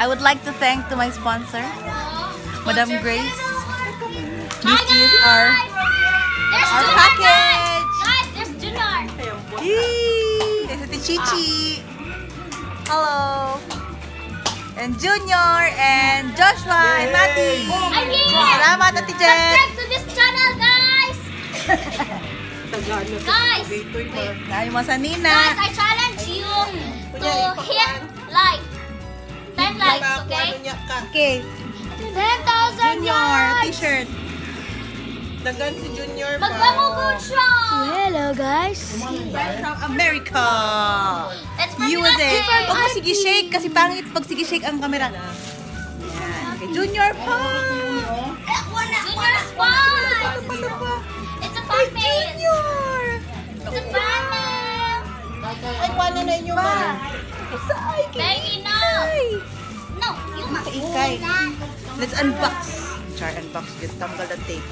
I would like to thank to my sponsor, Madam Grace. This is our package. Guys, there's Junior. Yee! There's Ate Chichi. Hello. And Junior and Joshua and Mati. Salamat, Ate Jen. Subscribe to this channel, guys. Guys, Dahil mo sa Nina. guys, I challenge you to hit like 10 likes, okay? Okay. 10,000 Junior, likes. t-shirt. Dagan si Junior pa. Magpamugod siya. Hello guys. From America. It's from USA. USA. Huwag mo sige shake kasi pangit pag sige shake ang camera. Yan. Kay Junior pa. Junior is fun. It's a fun page. Junior. It's a fun name. Ay, wala na inyo ba? Sa ay Baby, no. No, you must. Ikay. Let's unbox. Char unbox yun. Tanggal na tape.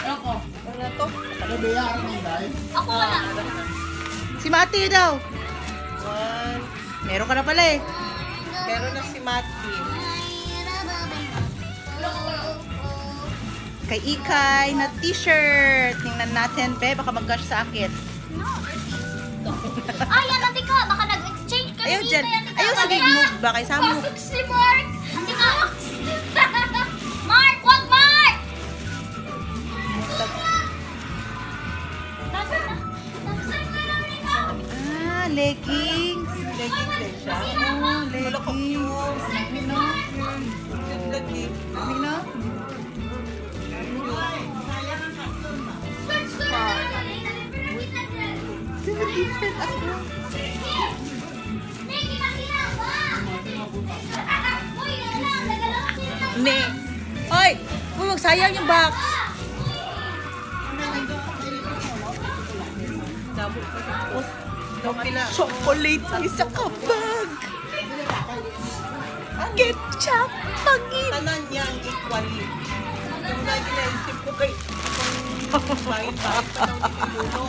Ano to? Ako wala. Si Mati daw. One. Meron ka na pala eh. Meron na si Mati. Kay Ikay na t-shirt. Tingnan natin, be. Baka mag-gush sa akin. Ay, yan, ate ka. Baka nag-exchange kami. Ayaw dyan. Ayaw sige move ba? Kay Samu. Pasok si Mark. Ate ka. Mark, wag Mark. Ah, leggings. Leggings din siya. Oh, leggings. Cute leggings. Ano? T-shirt ako. Ne. Hoy! Huwag magsayang yung box. Chocolate sa kabag. Ketchup. Pagin. Tanan niyang equally. Yung lagi naisip ko kay bayit pa ng pinuno.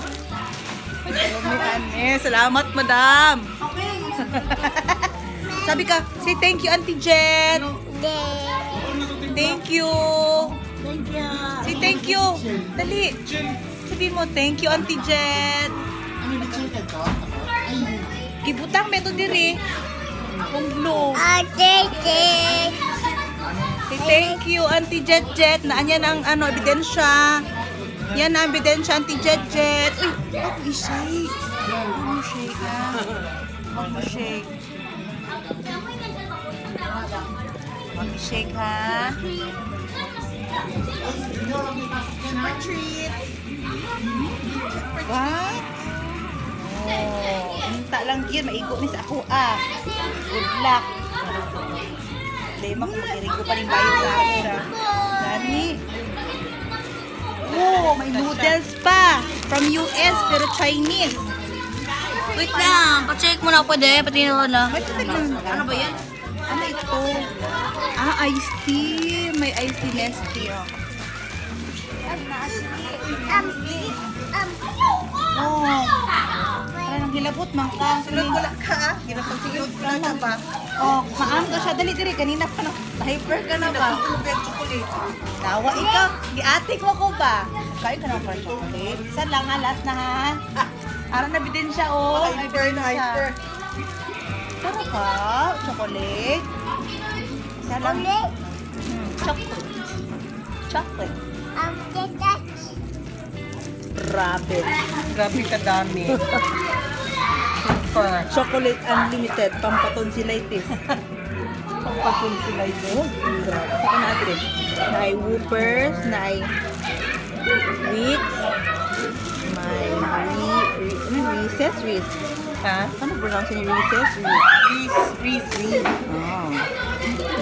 Salamat, madam. Sabi ka, say thank you, Auntie Jet. Thank you. Say thank you. Dali. Sabihin mo, thank you, Auntie Jet. Gibutang meto diri. Kung blue. Say thank you, Auntie Jet Jet. Naan yan ang ebidensya. Yan ang ebidensya, Auntie Jet Jet. Uy, huwag i-shake. Huwag mo shake, ha? Huwag mo shake. Huwag i-shake, ha? Super treat. What? Oh, hinta lang yun. Maigo ni sa ako, ah. Good luck. Lema ko mag-irigo pa rin bayo sa ako, ha? Dani. Oh, may noodles pa. From US, pero Chinese. Wait lang, pa-check mo na pwede, pati na na. Ano ba yan? Ano ito? Ah, iced tea. May iced tea nesty, oh. Oh. Parang hilabot man ka. Sunod ko lang ka ah. Ginapagsunod ko lang ka ba? Oh, maan ka siya. Dali-dali. Kanina pa na. Hyper ka na ba? Pinapagsunod chocolate. Tawa ikaw. Giatik mo ko ba? Kain ka ng fresh chocolate. Isa lang ha. Last na ha. Araw na bidin siya oh. Hyper na hyper. Tara ka. Chocolate. Isa lang. Chocolate. Chocolate. Grabe. Grabe kadami. Super. Chocolate Unlimited. Pampatonsillitis. Pampatonsillitis. Grabe. Saka na address. May Whoopers. May Wheats. May Reese's. Reese. Ha? Ano pronounce niya Reese's? Reese. Oh.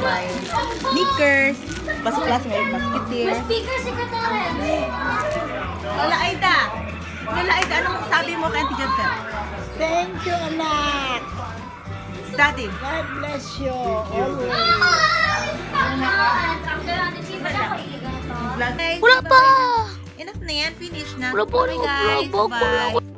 May Snickers. Basta klase may basketeer. Speaker si Katarin. Lola Aida. Lola Aida, ano masasabi mo kay Auntie Jessica? Thank you, anak. Daddy. God bless you. Always. Vlog. Wala pa. Enough na yan. Finish na. Wala pa. Okay guys. Wala pa. Bye.